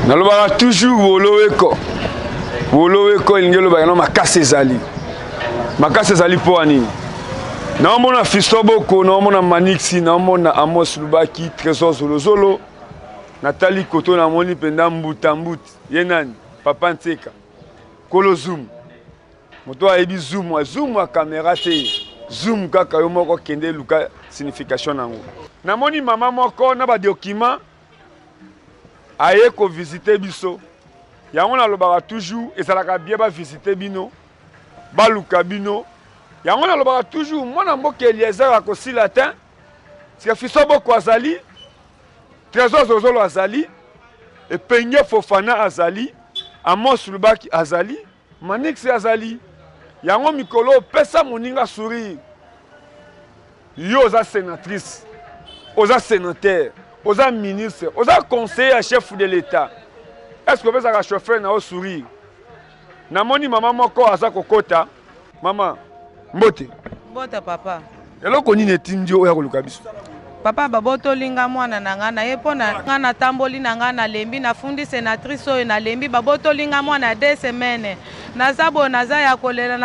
nalobaka toujours woloweko woloweko elingi elobaka no makasi ezali mpo nini naomona Fiston Boko naomona Manixi naomona Amos Lubaki Trésor Zolozolo Nathalie Koto namoni penda mbuta ye nani Papa Nteka Kolo Zoom moto ayebi zoom a caméra te zoom kaka yo moko kende luka signification nango namoni mama moko na ba document aye ko visiter biso yango nalobaka toujours ezalaka bien ba visiter bino ba luka bino yango nalobaka toujours mwana mboka Eliezer akosila te parce que Fiston Boko azali Trésor Zolozolo azali Epenye Fofana azali Amos Lubaki azali Manixi azali yango mikolo pesa moninga sourire yo oza sénatrice oza sénateur oza ministre oza conseiller à chef de l'État est-ce que pesa ka chauffeur na o sourire namoni mama moko aza kokota mama mbote papa eloko nini etindi oya koluka biso papa babotolinga mwana na nga na ye mpo na nga natamboli na nga nalembi nafundi sénatrice oyo nalembi babotolinga mwana ya 2 semaines naza boye naza ya kolela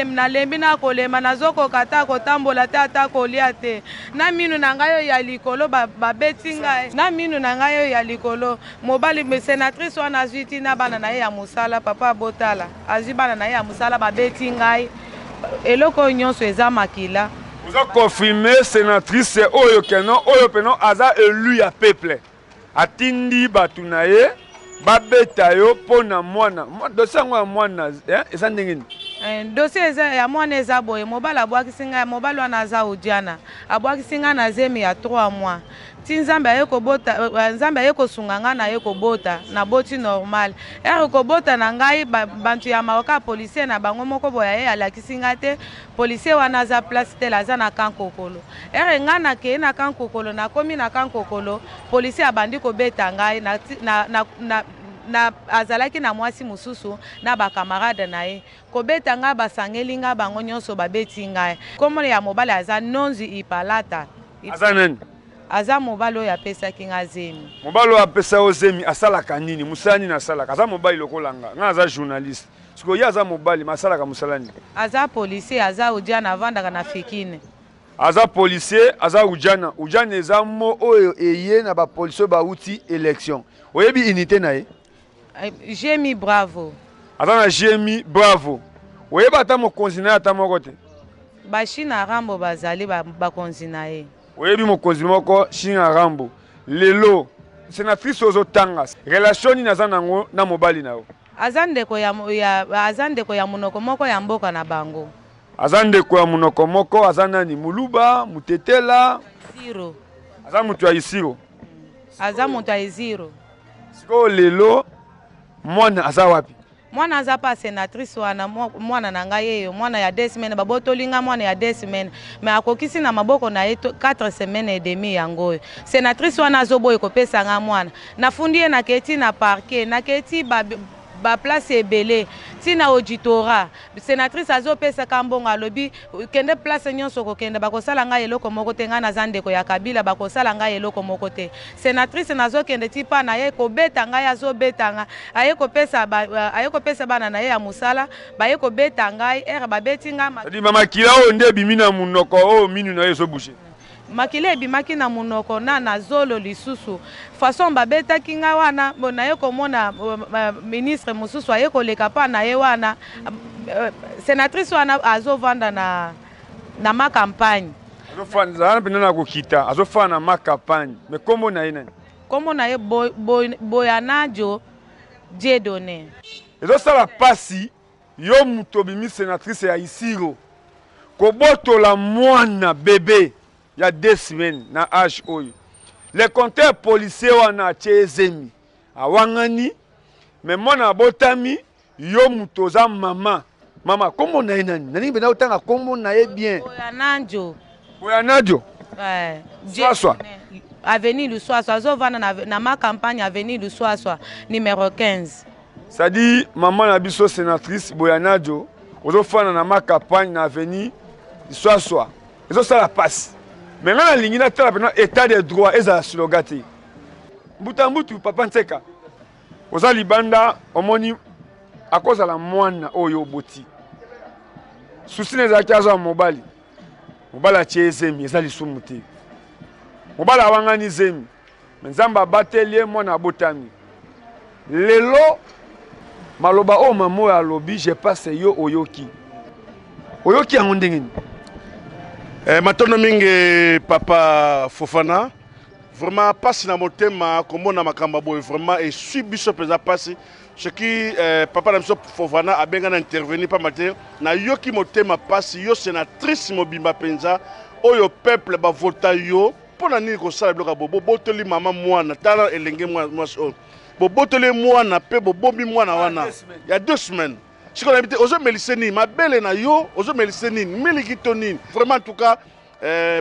nalembi na kolema nazokoka ta kotambola te ata kolia te na minu na ngai oyo ya likolo babeti ngai na minu na ngai oyo ya likolo mobali sénatrice wana azwi ntina bana na ye ya mosala papa abotala azwi bana na ye ya mosala babeti ngai eloko oyo nyonso eza makila. Vous avez confirmé, sénatrice, oyo peno aza élu ya peuple. Atindi batunaye, babeta yo pona mwana. Dossier ngwa mwana, eza ndengeni. Dossier ya mwana eza boye, mobala abwakisinga, mobala wana aza udiana. Abwakisinga na zemi ya 3 mois. Ti nzambe aye kosunga nga na ye kobota na boti normal kobota na ngai bantu ya maoka policier na bango moko boya ye alakisi nga te policier wana aza place te aza na kankokolo nga nakei na kankokolo nakomi na kankokolo policier abandi kobeta ngai na azalaki na mwasi mususu na bakamarade na ye kobeta nga basangeli nga bango nyonso babeti ngai komona ya mobali aza Nonzi Ipalata aza nani aza mobali oyo apesaki nga zemi mobali oyo apesa yo zemi asalaka nini musala nini asalaka aza mobali lokolanga nga aza journaliste siko ye aza mobali masalaka musala nini aza policier aza udiana avandaka na fikine aza policier aza udiana eza mo oyo eye na bapolisier bauti élection oyebi unité na ye Jemi Bravo aza na Jemi Bravo oyeba ata mokonzi na ye ata moko te bashina rambo bazali bakonzi na ye oyebi mokonzi moko Shinga Rambo lelo sénatrice ozotanga relation nini aza nango na mobali na yo aza ndeko ya munoko moko ya mboka na bango aza ndeko ya munoko moko aza nani Muluba Mutetela Isiro aza mutu ya Isiro aza mutu ya Isiro siko lelo mwana aza wapi mwana aza pa sénatrice wana mwana na ngai yeyo mwana ya 2 semaines babotolinga mwana ya 2 semaines mais akokisi na maboko na ye 4 semaines et demi yango sénatrice wana azoboye kopesa nga mwana nafundi ye naketi na parquet naketi ba place ebele tina auditora sénatrice azopesa kambongo alobi kende place nyonso kokende bakosala nga eloko moko te nga naza ndeko ya Kabila bakosala nga eloko moko te sénatrice nazokende tipa na ye kobeta ngai azobeta nga aye kopesa bana na ye ya musala baye kobeta ngai babeti nga mama kila oyo nde bimina munoko oyo minu na ye ezobushe makile ebimaki na munoko na zolo lisusu façon babetaki nga wana na ye komona ministre mususu aye koleka pa na ye wana sénatrice wana azovanda na ma campagne azofana pena na kokita azofana na ma campagne mais kombo na ye nani kombo na ye Boyanajo Dieudonné ezosala pasi yo mutu obimi sénatrice ya Isiro kobotola mwana bébé il y a 2 semaines na âge oyo les compteurs policiers wana atie zemi awangani mais mwana botami yo mutoza mama kombo na ye nani nani bena utanga kombo na ye bien Boyanajo Swaswa avenue Luswaswa azovana na ma campagne avenue Luswaswa numéro 15 ça dit maman na biso sénatrice Boyanajo ozofana na ma campagne na avenue Luswaswa ezosala passe mais nga na lingi na tala pena état de droit ezala slogan te mbuta mbutu Papa Nteka oza libanda omoni akozala mwana oyo boti susi nezalaki azwa mobali atie zemi eza lisumu te mobali awangani zemi nzambe abateli ye mwana abotami lelo maloba o mamo ya alobi je passe yo oyoki yango ndenge nini matondo mingi papa Fofana vraiment pasi na motema komona makambo boye vraiment et suis biso peza pasi ce qui papa na biso Fofana abenga na intervenir pas matin na yoki motema pasi yo sénatrice mobimba penza oyo peuple ba vota yo pona nini ko sala bloka bobo botoli mama mwana tala elenge mwana so botoli mwana pe bobombi mwana wana il y a 2 semaines. Si on habite aux Mélicénines, ma belle na yo, aux Mélicénines, Mélikitonine. Vraiment en tout cas,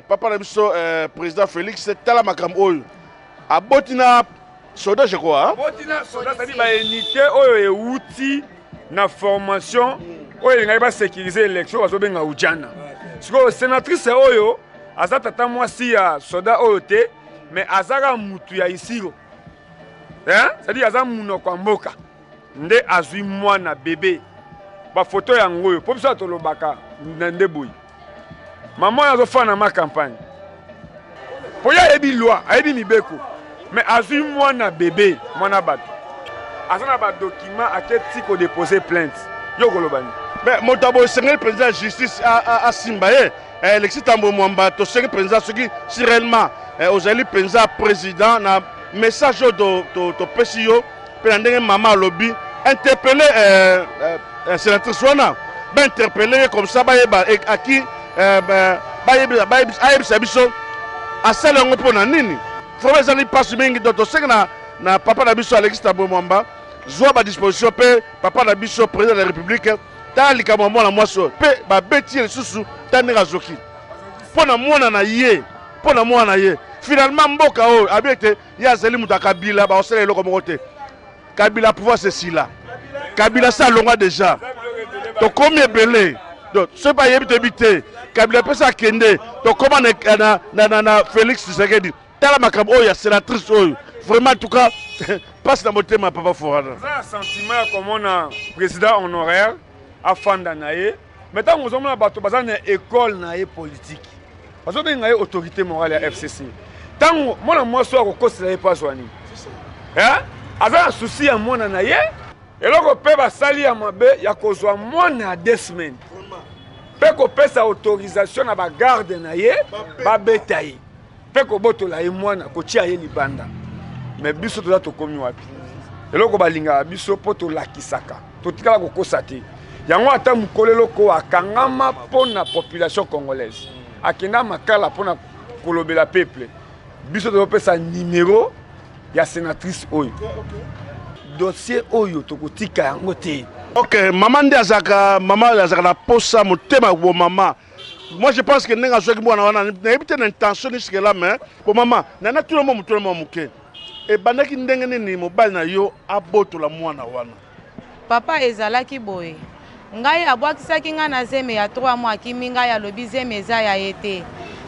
papa Nabiso, président Félix, c'est tala makam oyo. A botina soda je crois. Botina soda ça dit ba unité oyo e outil na formation oyo ngai ba sécuriser élection bazo benga ujana. Siko sénatrice oyo azata tata mwasi ya soda oyo te mais azaka mutu ya isiro. Hein? Ça dit aza munoko kwa mboka. Nde azui mwana bébé. Ba photo ya ngoyo po biso atolobaka nde boyi maman yazo fana ma campagne po ya ebi loi ayebi mibeko mais azui mwana bébé mwana bato azana ba document aketi ko déposer plainte yo kolobani mais motabo sengel président justice a simbaye Alexis Tambo Mwamba to sengel président ce qui si réellement ozali président président na message to pesio pe ndenge mama lobby interpeller sénatrice wana ba interpeller comme ça ba yeba à qui ba biso asala ngo pona nini faut ça ni passe mingi to senga na papa na biso Alexis Tambo Mwamba zwa ba disposition pe papa na biso président de la République ta likama mwana mwaso pe ba beti lisusu tanera zoki pona mwana na ye finalement mboka o abete ya zeli mutakabila ba osela eloko mokote Kabila pouvoir c'est si là. Kabila ça longa déjà. Donc combien belé. Donc ce pas habité. Kabila peut ça kende. Donc comment na Félix Tshisekedi. Tala makambo oya sénatrice oyo. Vraiment en tout cas passe dans mon thème papa Forana. Ça sentiment comme on a président honoraire afanda naé. Maintenant nous avons bato bazana école naé politique. Parce que naé autorité morale à FCC. Tant moi so ko kosela pas soani. Hein? Aza souci ya mwana na ye eloko pe basali ya mabe ya kozwa mwana 2 semaines pe ko pesa autorisation na ba garde na ye ba beta ye pe ko botola ye mwana ko tia ye libanda mais biso toza to komi wapi eloko balinga biso poto lakisaka to tikala ko kosate yango ata mukolelo ko akangama pona population congolaise akenda makala pona kolobela peuple biso to pesa numéro ya sénatrice oyo dossier oyo tokotika yango te. OK, maman de azaka na posa motema bo mama. Moi je pense que nenga soki mwana wana na ebite na intention jusque là mais bo mama na tout le monde muke. E bandaki ndenge nini mobali na yo abotola mwana wana. Papa ezalaki boye. Ngai abwakisaki nga na zeme ya 3 mois kimi ngai alobi zeme eza ya ete.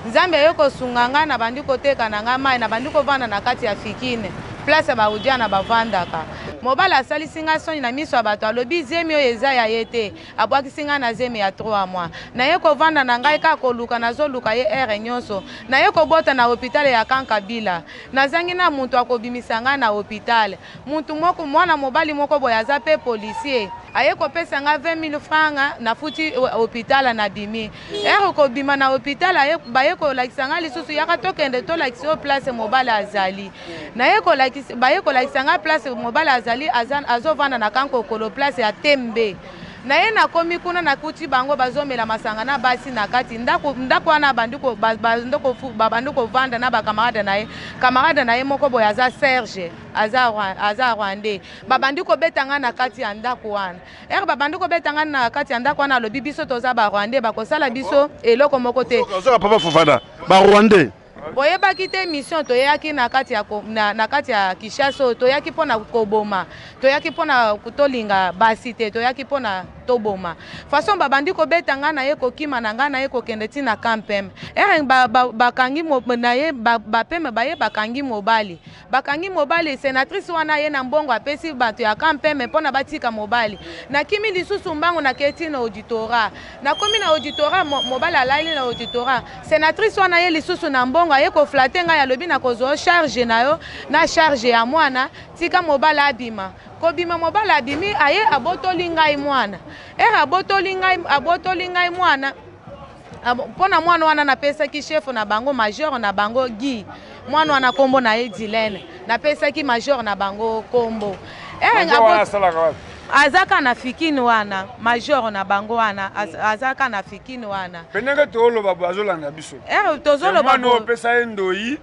Nzambe yoko sunganga na bandiko teka na nga mai na bandiko vanda na kati ya fikine place ba udia na bavandaka mobala asali singa soni na miso abato alobi zemi oyo eza ya yete abwaki singa na zemi ya 3 mois na yeko vanda na ngai ka koluka nazoluka ye ere nyonso na yeko bota na hôpital ya Kankabila nazangi na muntu akobimisa nga na hôpital muntu moko mwana mobali moko boya aza pe policier ayeko pesa nga 20 000 francs na futi hôpital na bimi ere ko bima na hôpital bayeko lakisa nga lisusu yaka tokende to lakisa place mobala azali na yeko lakisa bayeko lakisa nga place mobala azali azovanda na Kankokolo place ya Tembe na ye na komi kuna na kuti bango bazomela masanga na basi na kati ndako wana bandiko vanda na kamarade na ye moko boya aza Serge aza Rwandais babandiko betanga na kati ya ndako wana babandiko betanga na kati ya ndako wana alobi biso toza ba Rwandais bakosala biso eloko moko te papa Fofana ba Rwandais boyebaki te mission toyaki na kati ya Kinshasa toyaki pona koboma toyaki pona kutolinga basi te toyaki pona toboma façon babandi kobeta nga na ye kokima na nga na ye kokende tina kampeme bakangi na ye bapeme baye bakangi mobali sénatrice wana ye na mbongo apesi bato ya kampeme mpona batika mobali nakimi lisusu mbango naketi na auditorat nakomi na auditorat mobali alali na auditorat sénatrice wana ye lisusu na mbongo aye koflate ngai alobi na kozwa charge na yo na charge ya mwana tika mobali abima kobima mobali abimi aye abotoli ngai mwana abotoli ngai mwana mpona mwana wana napesaki chef na bango major na bango Guy mwana wana kombo na ye Dilene napesaki major na bango kombo azaka na fikini wana major na bango wana azaka na fikini wana pendenge toloba bazolanda biso tozoloba mwana opesa endoi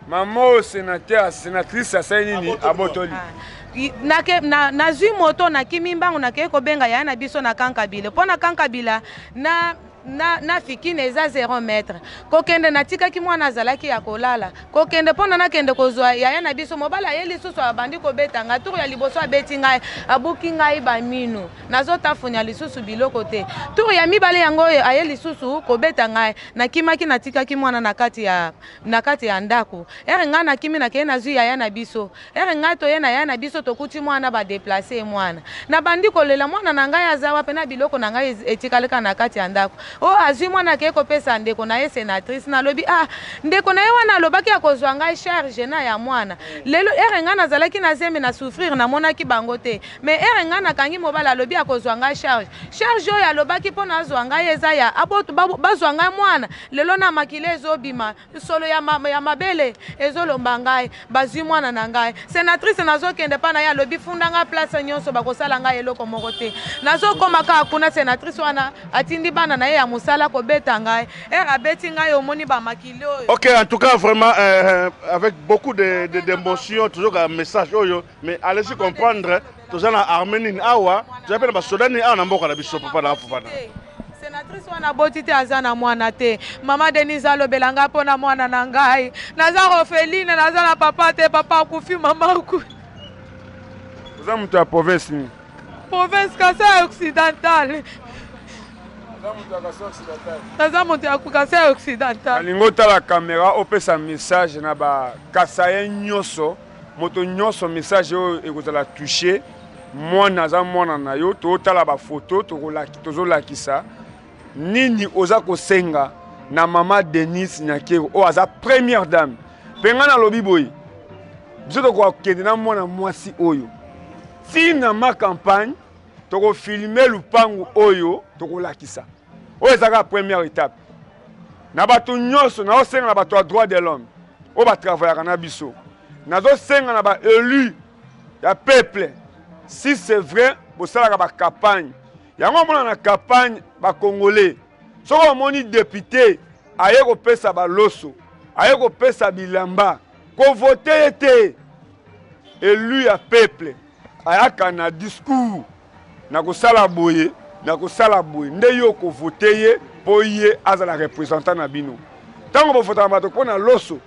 mama sénateur sénatrice asainini abotoli nazwi moto nakimi mbango nakei kobenga ya na biso na kankabila mpona kankabila na fikine eza 0 metre kokende natikaki mwana azalaki ya kolala kokende mpona nakende kozwa yaya na biso mobala ye lisusu abandi kobeta nga tour ya liboso abeti ngai abuki ngai baminu nazotafunya lisusu biloko te tour ya mibale yango oyo aye lisusu kobeta ngai nakimaki natikaki mwana na kati ya ndako ere ngai nakimi nakeye nazwi yaya na biso ere ngai toye na yaya na biso tokuti mwana badeplace mwana nabandi kolela mwana na ngai aza wape na biloko na ngai etikaleka na kati ya ndako azwi mwana ke kopesa ndeko na ye sénatrice nalobi ndeko na ye wana alobaki akozwa ngai charge na ya mwana lelo ere ngai nazalaki na zembe na souffrir namonaki bango te mais ere ngai nakangi mobali alobi akozwa ngai charge oyo alobaki mpona azwa ngai eza ya bazwa ngai mwana lelo na makile ezobima solo ya mabele ezolomba ngai bazwi mwana na ngai sénatrice nazokende mpa na ye alobi funda ngai place nyonso bakosala ngai eloko moko te nazokoma kaka kuna sénatrice wana atindi bana na ye ya musala kobeta ngai abeti ngai omoni bamakili oyo. Ok, en tout cas vraiment avec beaucoup d'émotions toujours un message oyo mais allez-y comprendre tous en Arménie awa j'appelle ba Sudani na mboka na biso papa na Fofana. Sénatrice wana boti te aza na mwana te mama Denise alobela nga mpona mwana na ngai naza orpheline naza na papa te papa akufi mama akufi. Oza mutu ya province ni province Kasai occidentale naza moto ya Kasai occidental alingo tala caméra opesa message na ba Kasai nyonso moto nyonso message oyo ekozala toucher mwana aza mwana na yo totala ba photo tozolakisa nini oza kosenga na mama Denise Nyakero o aza première dame penga na lobi boy biso tokokende na mwana mwasi oyo tina ma campagne tokofilme lupangu oyo tokolakisa oyo ezaka première étape na bato nyonso nazosenga na bato ya droit de l'homme oyo batravaillaka na biso nazosenga na baélu ya peuple si c'est vrai bosalaka bacampagne yango omona na campagne bacongolais soki omoni député aye kopesa baloso aye kopesa bilamba kovote ye te élu ya peuple ayaka na discours na kosala boye nde yo kovote ye po ye azala représentant na bino ntango bovotaka bato mpo na loso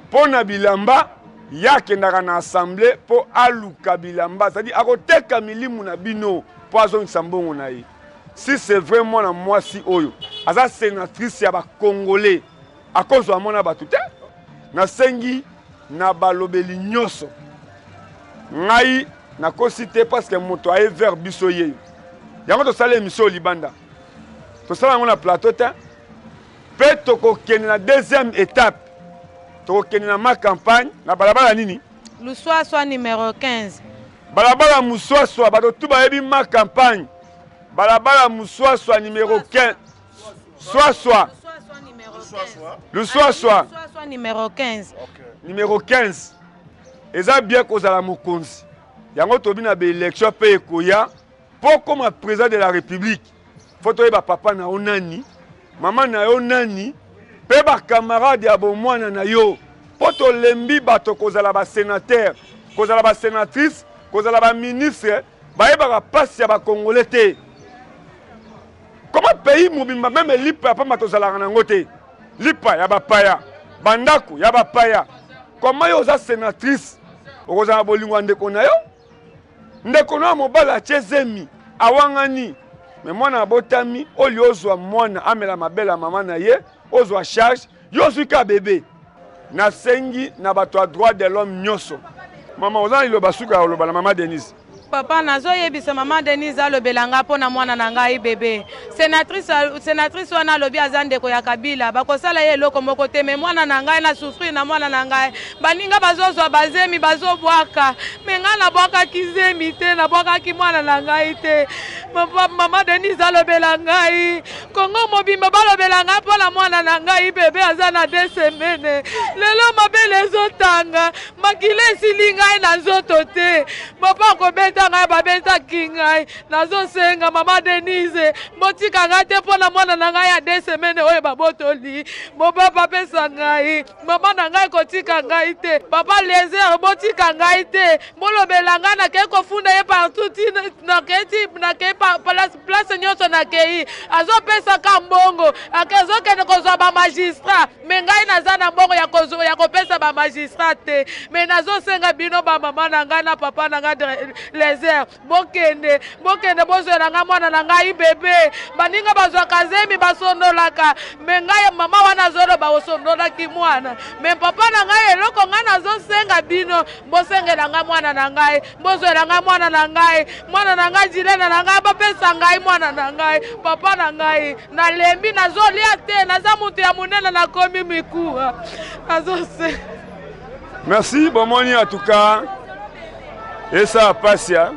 mpo na bilamba yakendaka na assemblée mpo aluka bilamba c'est-à-dire akoteka milimu na bino mpo azongisa mbongo na ye si c'est vrai mwana mwasi oyo aza sénatrice ya bacongolais akozwa mwana bato te nasengi na balobeli nyonso ngai nakosi te parce que moto aye vers biso ye yango tosala émission libanda tosala yango na plateau te mpe tokokende na deuxième étape tokokende na ma campagne na balabala nini Luswaswa numéro 15 balabala Muswaswa bato tu bayebi ma campagne balabala Muswaswa numéro 15 Luswaswa numéro 15 numéro 15 eza bien kozala mokonzi yango tobi na baélection mpe ekoya mpo koma président de la république fo toyeba papa na yo nani mama na yo nani mpe bacamarade ya bomwana na yo mpo tolembi bato kozala basénateur kozala basénatrice kozala baministre bayebaka mpasi ya bacongolais te koma pays mobimba meme lipa ya pamba tozalaka nango te lipa ya bapaya bandako ya bapaya koma yo oza sénatrice okozala bolingo ya ndeko na yo ndeko na yo mobali atie zemi awangani mais mwana botami oli ozwa mwana amela mabela mama na ye ozwa charge yo suka bébé na sengi na bato a droit de l'homme nyoso mama ozali lo basuka lo bala mama Denise papa nazo yebisa mama Denise alobelanga pona mwana na ngai bébé sénatrice wana lobi azande ko ya Kabila bakosala ye loko moko te mais mwana na ngai na souffrir na mwana na ngai baninga bazozwa bazemi bazobwaka menga na bwaka kizemi te na bwaka ki mwana na ngai te mama Denise alobelanga Kongo mobimba balobelanga pona mwana na ngai bébé azana 2 semaines lelo mabele zotanga makile silinga na nzoto te papa ko ngai babeta kingai nazo senga mama Denise motika ngai te pona mwana na ngai ya 2 semaines oyo babotoli mo papa pesa ngai mama na ngai kotika ngai te papa Lézère botika ngai te molobela ngai na ke kofunda ye partout na ke place nyonso na kei azo pesa ka mbongo akezo kene kozwa ba magistrat me ngai naza na mbongo ya kopesa ba magistrat te me nazo senga bino ba mama na ngai na papa na ngai Lézère bokende bozwela nga mwana na ngai bébé baninga bazwa kazemi basondolaka me ngai mama wana zolo basondolaki mwana me papa na ngai eloko ngai nazosenga bino bosengela nga mwana na ngai bozwela nga mwana na ngai jilena na ngai bapesa ngai mwana na ngai papa na ngai nalembi nazolia te naza mutu ya munene nakomi mikuwa nazosenga. Merci bomoni en tout cas. Et ça passe ya,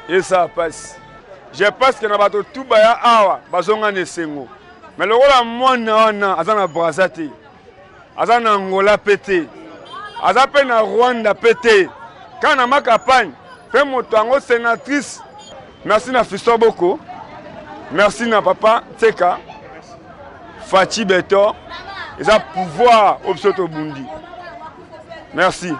et ça passe. Je pense que na bato tout baya awa bazonga nesengo. Mais le rôle mwana wana azana Brazzaville. Azana Angola pété. Azape na Rwanda pété. Quand na ma campagne, fait moto ango sénatrice. Merci na Fiston Boko. Merci na papa Tseka. Fati Beto. Ils ont pouvoir obsoto Bundi. Merci.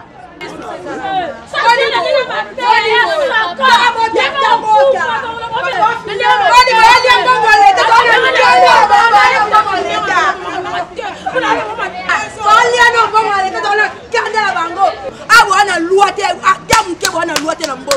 Wana loi te, adamu ke wana loi te na mbo.